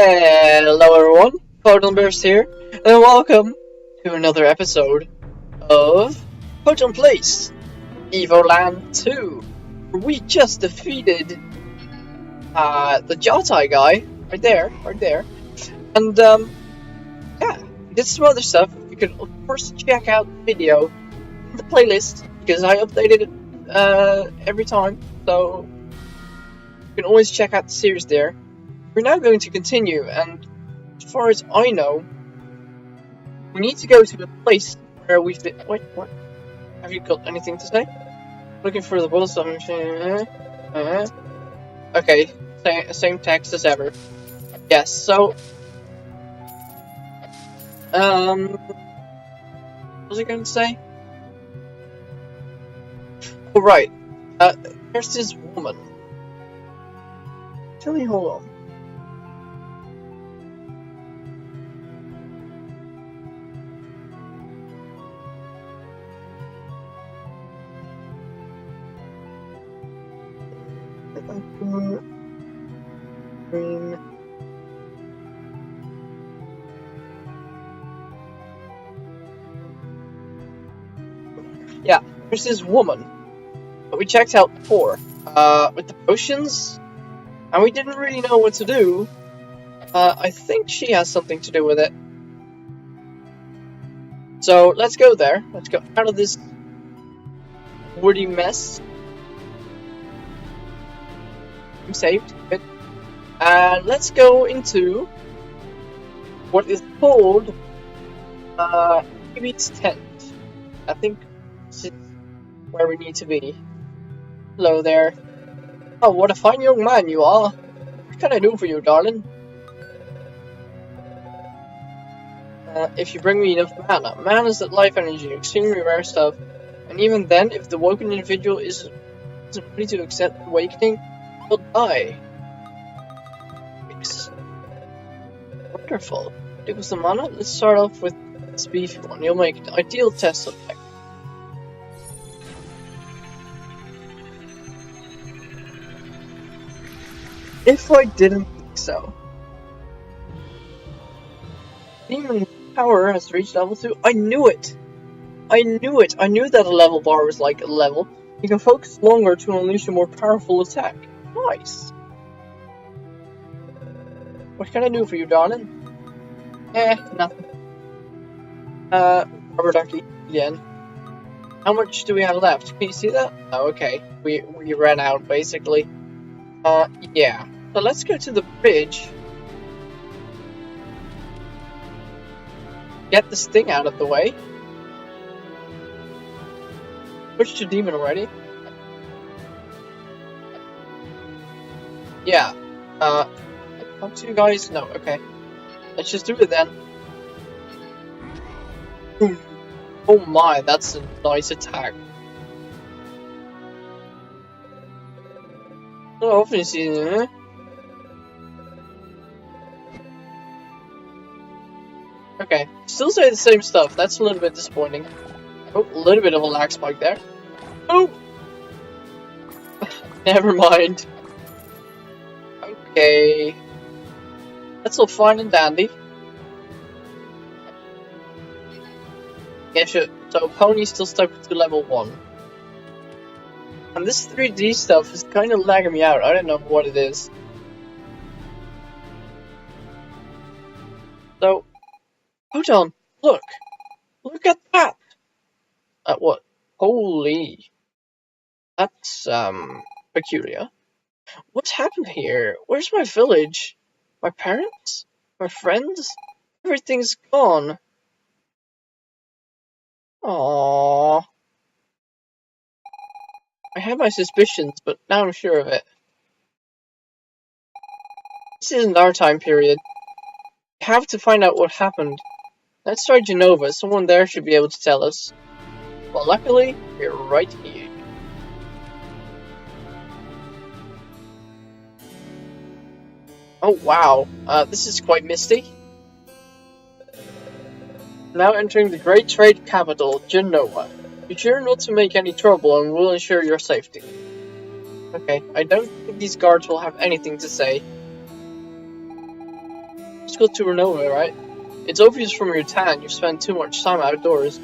Hello everyone, Photonburst here, and welcome to another episode of Photon Place, Evoland 2. We just defeated the Jotai guy, right there, and yeah, we did some other stuff. You can of course check out the video in the playlist, because I updated it every time, so you can always check out the series there. We're now going to continue, and as far as I know, we need to go to the place where we've been. Wait, what? Have you got anything to say? Looking for the bullets. Okay, same text as ever. Yes, so. What was I going to say? Oh, right. There's this woman. Tell me, hold on. Green. Yeah, there's this woman that we checked out before, with the potions, and we didn't really know what to do. I think she has something to do with it. So let's go there. Let's go out of this woody mess. I'm saved. Good. And let's go into what is called Phoebe's tent. I think this is where we need to be. Hello there. Oh, what a fine young man you are. What can I do for you, darling? If you bring me enough mana. Mana is that life energy, extremely rare stuff. And even then, if the woken individual isn't ready to accept awakening, will die. Wonderful. It was the mana. Let's start off with this beefy one. You'll make an ideal test subject. If I didn't think so. Demon power has reached level 2. I knew it! I knew it! I knew that a level bar was like a level. You can focus longer to unleash a more powerful attack. Nice. What can I do for you, darling? Nothing. Rubber ducky again. How much do we have left? Can you see that? Oh, okay. We ran out, basically. Yeah. So let's go to the bridge. Get this thing out of the way. Switch to demon already. Yeah. Talk to you guys? No, okay. Let's just do it then. Boom. Oh my, that's a nice attack. Oh, obviously, okay, still say the same stuff. That's a little bit disappointing. Oh, a little bit of a lag spike there. Oh! Never mind. Okay. That's all fine and dandy. Yeah, sure. So, Pony's still stuck to level 1. And this 3D stuff is kind of lagging me out. I don't know what it is. So, hold on. Look. Look at that. At what? Holy. That's, peculiar. What's happened here? Where's my village? My parents? My friends? Everything's gone. Aww. I had my suspicions, but now I'm sure of it. This isn't our time period. We have to find out what happened. Let's try Genoa. Someone there should be able to tell us. Well, luckily, we're right here. Oh wow, this is quite misty. Now entering the great trade capital, Genoa. Be sure not to make any trouble and we'll ensure your safety. Okay, I don't think these guards will have anything to say. go to Genoa, right? It's obvious from your tan you've spent too much time outdoors.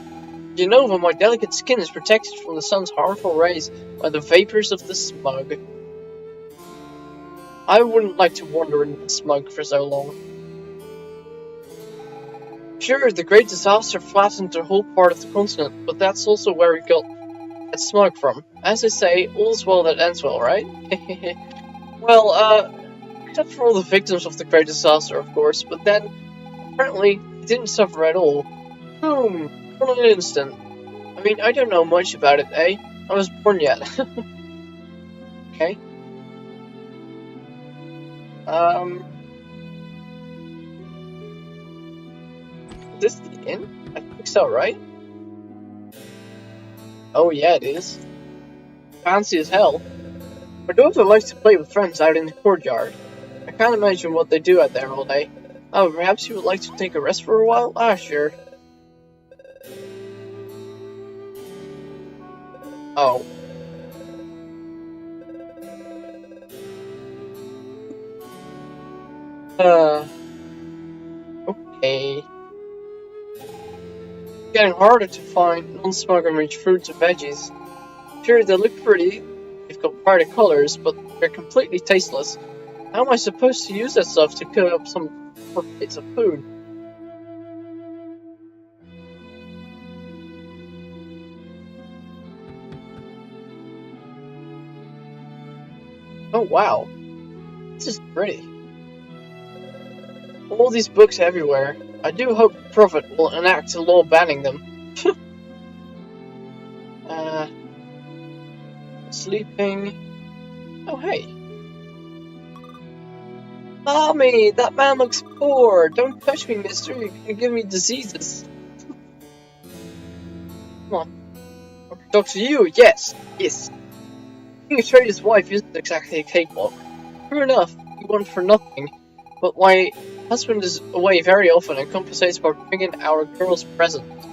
Genova, my delicate skin is protected from the sun's harmful rays by the vapors of the smog. I wouldn't like to wander in the smog for so long. Sure, the Great Disaster flattened the whole part of the continent, but that's also where we got that smog from. As they say, all's well that ends well, right? Well, except for all the victims of the Great Disaster, of course, but then, apparently, they didn't suffer at all. Boom! For an instant. I mean, I don't know much about it, eh? I was born yet. Okay. Is this the inn? I think so, right? Oh yeah, it is. Fancy as hell. My daughter likes to play with friends out in the courtyard. I can't imagine what they do out there all day. Oh, perhaps you would like to take a rest for a while? Ah, sure. Oh. Okay. It's getting harder to find non-smog and rich fruits and veggies. Sure, they look pretty. They've got brighter colors, but they're completely tasteless. How am I supposed to use that stuff to cook up some plates of food? Oh wow, this is pretty. All these books everywhere. I do hope the Prophet will enact a law banning them. Sleeping. Oh hey. Mommy, that man looks poor. Don't touch me, mister. You're gonna give me diseases. Come on. Dr. You, yes, yes. Being a trader's wife isn't exactly a cakewalk. True enough, you want for nothing, but my husband is away very often and compensates by bringing our girls presents.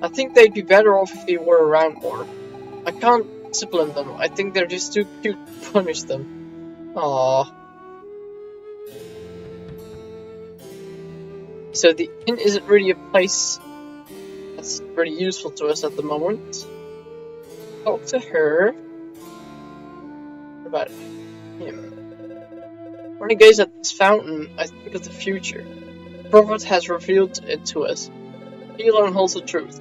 I think they'd be better off if he were around more. I can't discipline them. I think they're just too cute to punish them. Aww. So the inn isn't really a place that's really useful to us at the moment. Talk to her. What about him? When I gaze at this fountain, I think of the future. The Prophet has revealed it to us. He alone holds the truth.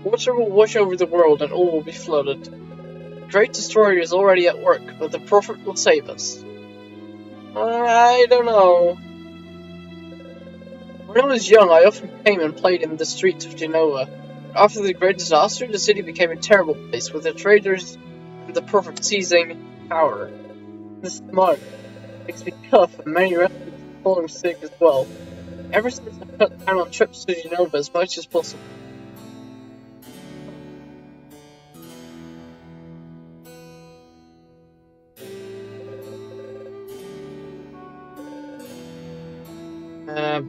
Water will wash over the world and all will be flooded. The great destroyer is already at work, but the Prophet will save us. I don't know. When I was young, I often came and played in the streets of Genoa. After the Great Disaster, the city became a terrible place, with the traders and the Prophet seizing power. The smog makes me cough, and many residents are falling sick as well. Ever since I cut down on trips to Genova as much as possible.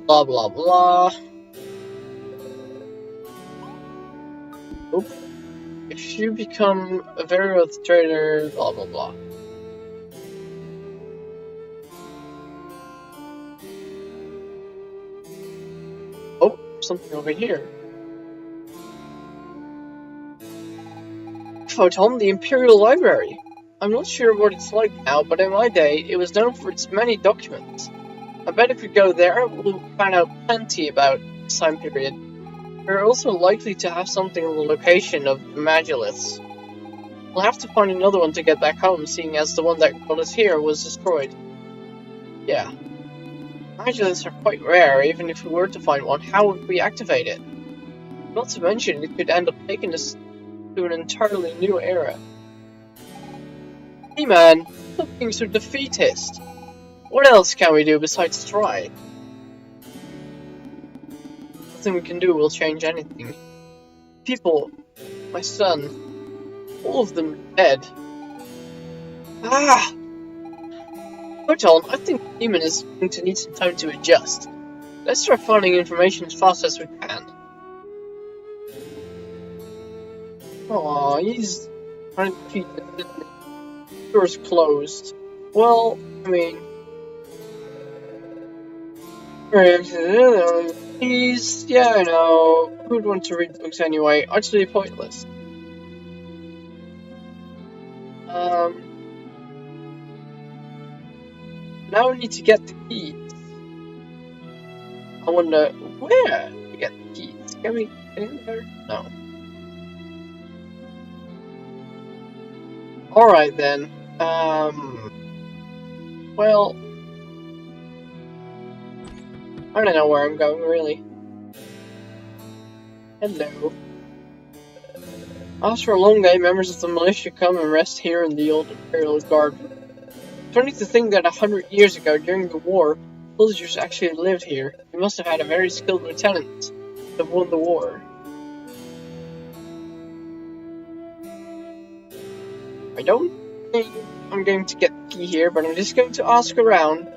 Blah blah blah. Oop. If you become a very wealthy trader, blah blah blah. Oh, something over here. Photon, the Imperial Library. I'm not sure what it's like now, but in my day, it was known for its many documents. I bet if we go there, we'll find out plenty about this time period. We're also likely to have something on the location of the Magilliths. We'll have to find another one to get back home, seeing as the one that got us here was destroyed. Yeah. Magilliths are quite rare. Even if we were to find one, how would we activate it? Not to mention, it could end up taking us to an entirely new era. Hey man, stop being so defeatist. What else can we do besides try? Nothing we can do will change anything. People, my son, all of them dead. Ah! Photon, I think the demon is going to need some time to adjust. Let's try finding information as fast as we can. Aw, he's undefeated. Door's closed. Well, I mean... Please, yeah, I know. Who'd want to read books anyway? Utterly pointless. Now we need to get the keys. I wonder where to get the keys. Can we get in there? No. Alright then. Well, I don't know where I'm going, really. Hello. After a long day, members of the militia come and rest here in the old Pharaohs Garden. It's funny to think that 100 years ago, during the war, villagers actually lived here. We must have had a very skilled lieutenant to have won the war. I don't think I'm going to get the key here, but I'm just going to ask around.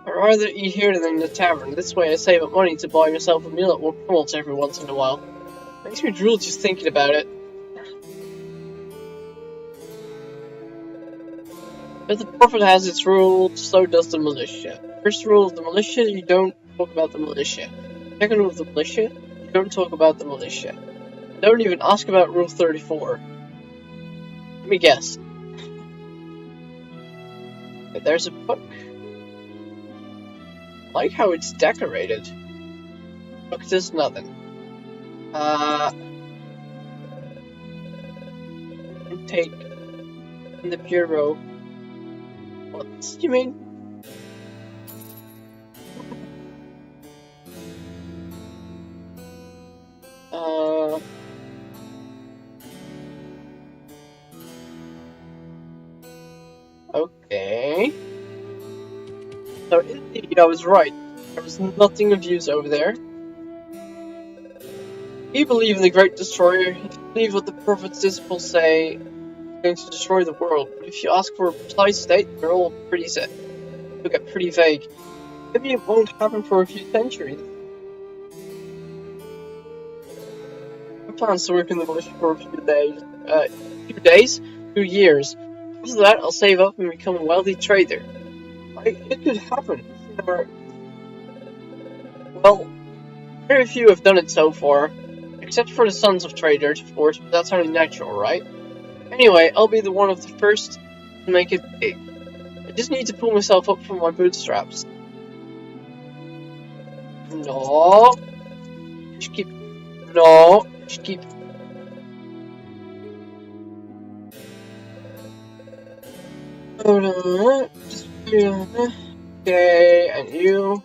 I'd rather eat here than in the tavern. This way I save up money to buy myself a meal at McDonald's every once in a while. Makes me drool just thinking about it. If the prophet has its rules, so does the militia. First rule of the militia, you don't talk about the militia. Second rule of the militia, you don't talk about the militia. Don't even ask about rule 34. Let me guess. Okay, there's a book. I like how it's decorated. Look, there's nothing. Take in the bureau. What do you mean? Okay. So indeed, I was right. There was nothing of use over there. If you believe in the Great Destroyer, if you believe what the Prophet's disciples say, it's going to destroy the world. But if you ask for a precise date, they're all pretty set. They'll get pretty vague. Maybe it won't happen for a few centuries. My plans to work in the militia for a few days? 2 years. After that, I'll save up and become a wealthy trader. It could happen. Well, very few have done it so far. Except for the sons of traders, of course, but that's only natural, right? Anyway, I'll be the one of the first to make it big. I just need to pull myself up from my bootstraps. No. Just keep... No. Just keep... Just... Okay, and you...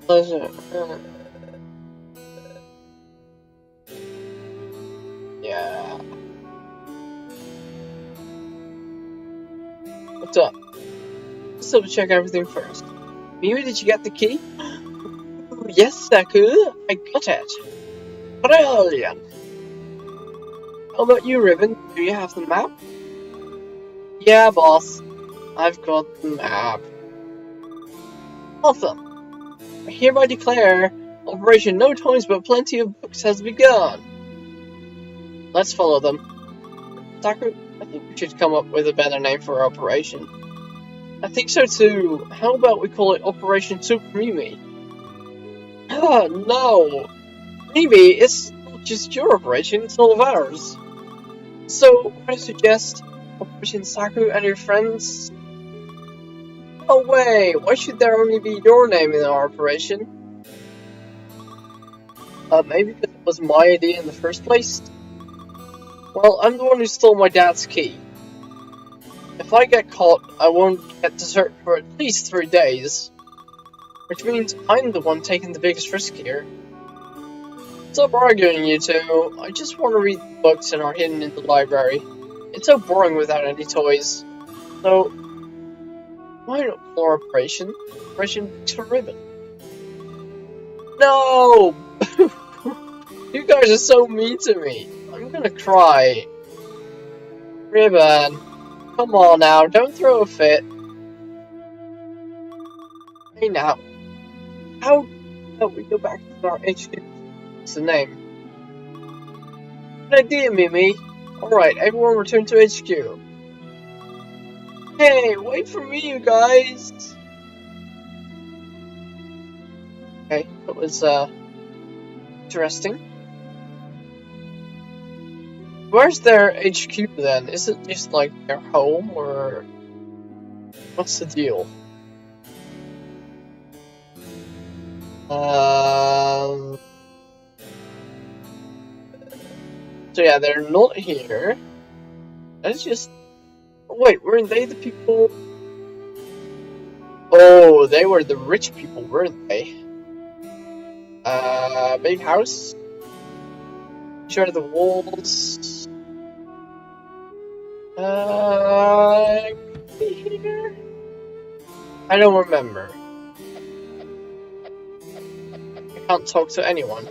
Pleasure. Yeah. What's up? Let's double check everything first. Mimi, did you get the key? Yes, Saku, I got it. Brilliant. How about you, Ribbon? Do you have the map? Yeah, boss. I've got the map. Awesome. I hereby declare Operation No Toys But Plenty of Books has begun. Let's follow them. Saku, I think we should come up with a better name for our operation. I think so too. How about we call it Operation Super Mimi? No! Mimi, it's not just your operation, it's all of ours. So, I suggest Operation Saku and your friends. No way! Why should there only be your name in our operation? Maybe because it was my idea in the first place? Well, I'm the one who stole my dad's key. If I get caught, I won't get dessert for at least 3 days. Which means I'm the one taking the biggest risk here. Stop arguing, you two. I just want to read the books that are hidden in the library. It's so boring without any toys. So, why not call Operation Books for Ribbon? No! You guys are so mean to me. I'm gonna cry. Ribbon, come on now, don't throw a fit. Hey now, how about we go back to our HQ? What's the name? Good idea, Mimi. Alright, everyone return to HQ. Hey, wait for me, you guys. Okay, that was interesting. Where's their HQ then? Is it just like their home, or what's the deal? So yeah, they're not here. That's just... Wait, weren't they the people... Oh, they were the rich people, weren't they? Big house? Share the walls... here? I don't remember. I can't talk to anyone.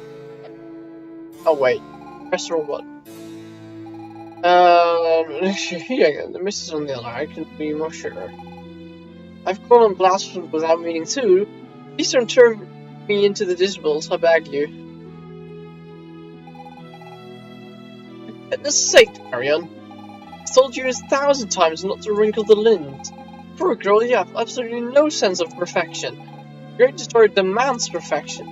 Oh wait, press the wrong button. Yeah, the mist is on the other. I can be more sure. I've gone on blasphemy without meaning to. Please don't turn me into the disciples, I beg you. Goodness sake, Marion. I've told you 1,000 times not to wrinkle the lint. Poor girl, you have absolutely no sense of perfection. The Great Destroyer demands perfection.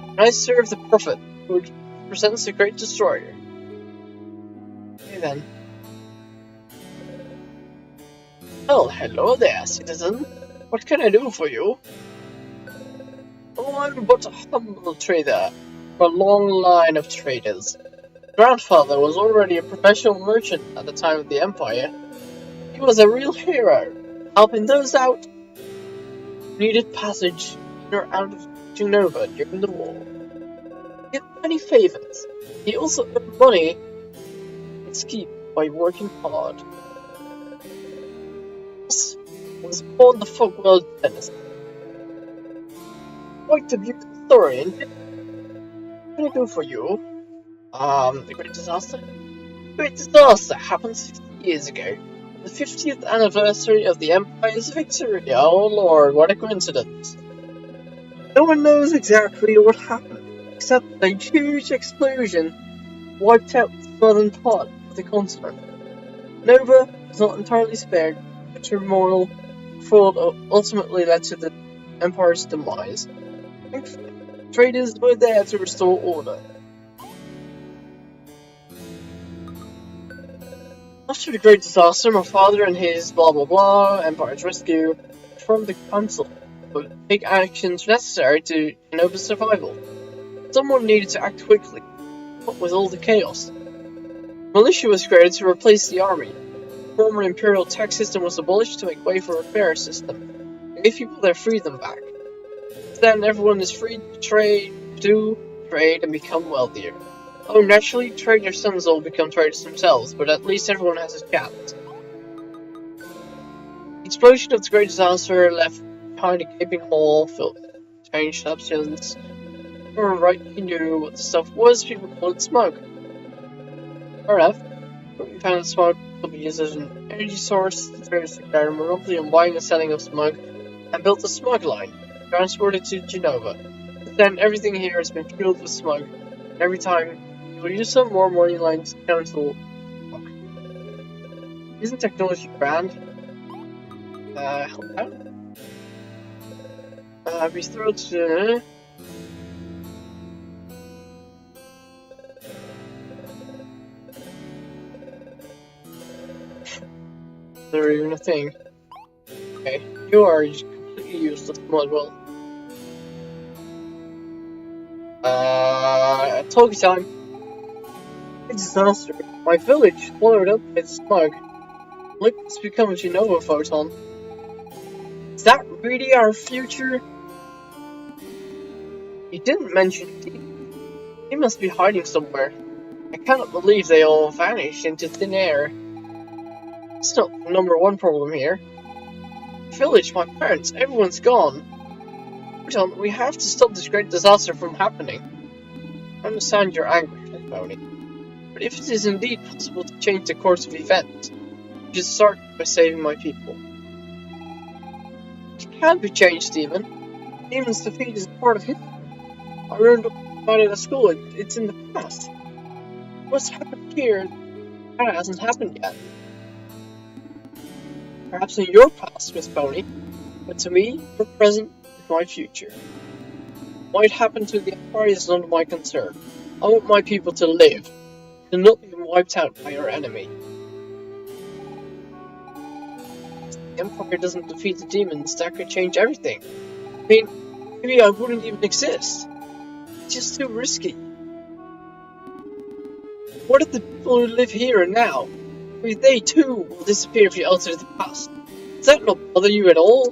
And I serve the Prophet, who represents the Great Destroyer. Okay then. Well, hello there, citizen. What can I do for you? Oh, I'm but a humble trader for a long line of traders. Grandfather was already a professional merchant at the time of the Empire. He was a real hero, helping those out who needed passage in or out of Genoa during the war. He had many favors. He also earned money in his keep by working hard. This was born the Folkworld dynasty. Quite a beautiful story, isn't it? What can I do for you? The Great Disaster? The Great Disaster happened 50 years ago. The 50th anniversary of the Empire's victory. Oh lord, what a coincidence. No one knows exactly what happened, except that a huge explosion wiped out the southern part of the continent. Nova was not entirely spared, but turmoil ultimately led to the Empire's demise. Thankfully, traders were there to restore order. After the Great Disaster, my father and his Empire's rescue from the Council would take actions necessary to Genova's survival. Someone needed to act quickly. What with all the chaos? Militia was created to replace the army. The former imperial tax system was abolished to make way for a fairer system. It gave people their freedom back. Then everyone is free to trade, and become wealthier. Oh, naturally, traders' sons all become traders themselves, but at least everyone has a chance. The explosion of the Great Disaster left behind a gaping hole filled with strange substance. Or right, you knew what the stuff was, people called it smoke. Fair enough. We found the smoke could be used as an energy source. The traders declared a monopoly on buying and selling of smoke, and built a smug line, transported to Genova. But then everything here has been fueled with smoke, and every time we'll use some more money lines council. Isn't technology grand? Hold on. Be thrilled to. There even a thing. Okay, you are just completely useless, Mudwell. Talkie time. Disaster. My village swallowed up by smoke. Look what's become of Genoa, Photon. Is that really our future? You didn't mention it. He must be hiding somewhere. I cannot believe they all vanished into thin air. It's not the #1 problem here. Village, my parents, everyone's gone. Photon, we have to stop this great disaster from happening. I understand your anger, Tony. But if it is indeed possible to change the course of events, we should start by saving my people. It can't be changed, Stephen. Stephen's defeat is part of history. I learned about it at school. It's in the past. What's happened here, that hasn't happened yet. Perhaps in your past, Miss Pony, but to me, your present is my future. might happen to the Empire is none of my concern. I want my people to live, to not be wiped out by our enemy. If the Empire doesn't defeat the demons, that could change everything. I mean, maybe I wouldn't even exist. It's just too risky. What if the people who live here and now? Maybe they too will disappear if you alter the past. Does that not bother you at all?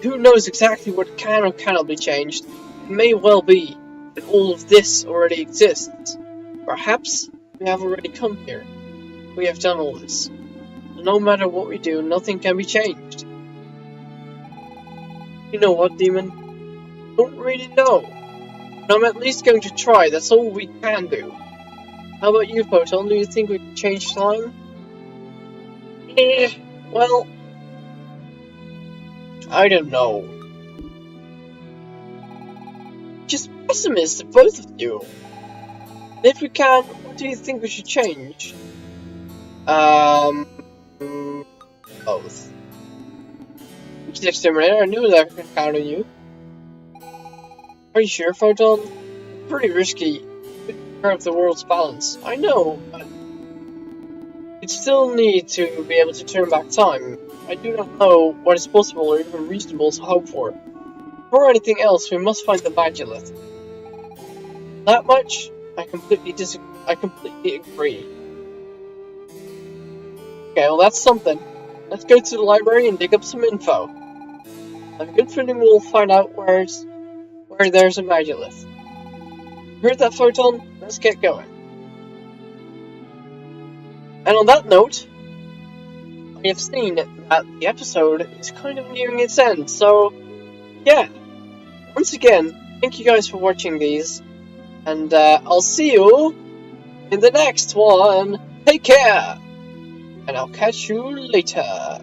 Who knows exactly what can or cannot be changed? It may well be that all of this already exists. Perhaps we have already come here. We have done all this. No matter what we do, nothing can be changed. You know what, Demon? I don't really know. But I'm at least going to try, that's all we can do. How about you, Photon? Do you think we can change time? Well, I don't know. Just pessimists, both of you. And if we can, what do you think we should change? Both. Mr. Exterminator, I knew that I could count on you. Are you sure, Photon? Pretty risky. Of the world's balance. I know, but we still need to be able to turn back time. I do not know what is possible or even reasonable to hope for. Before anything else, we must find the Magilith. That much, I completely agree. Okay, well that's something. Let's go to the library and dig up some info. I have a good feeling we'll find out where there's a Magilith. Heard that, Photon? Let's get going. And on that note, I have seen that the episode is kind of nearing its end, so yeah. Once again, thank you guys for watching these, and I'll see you in the next one. Take care, and I'll catch you later.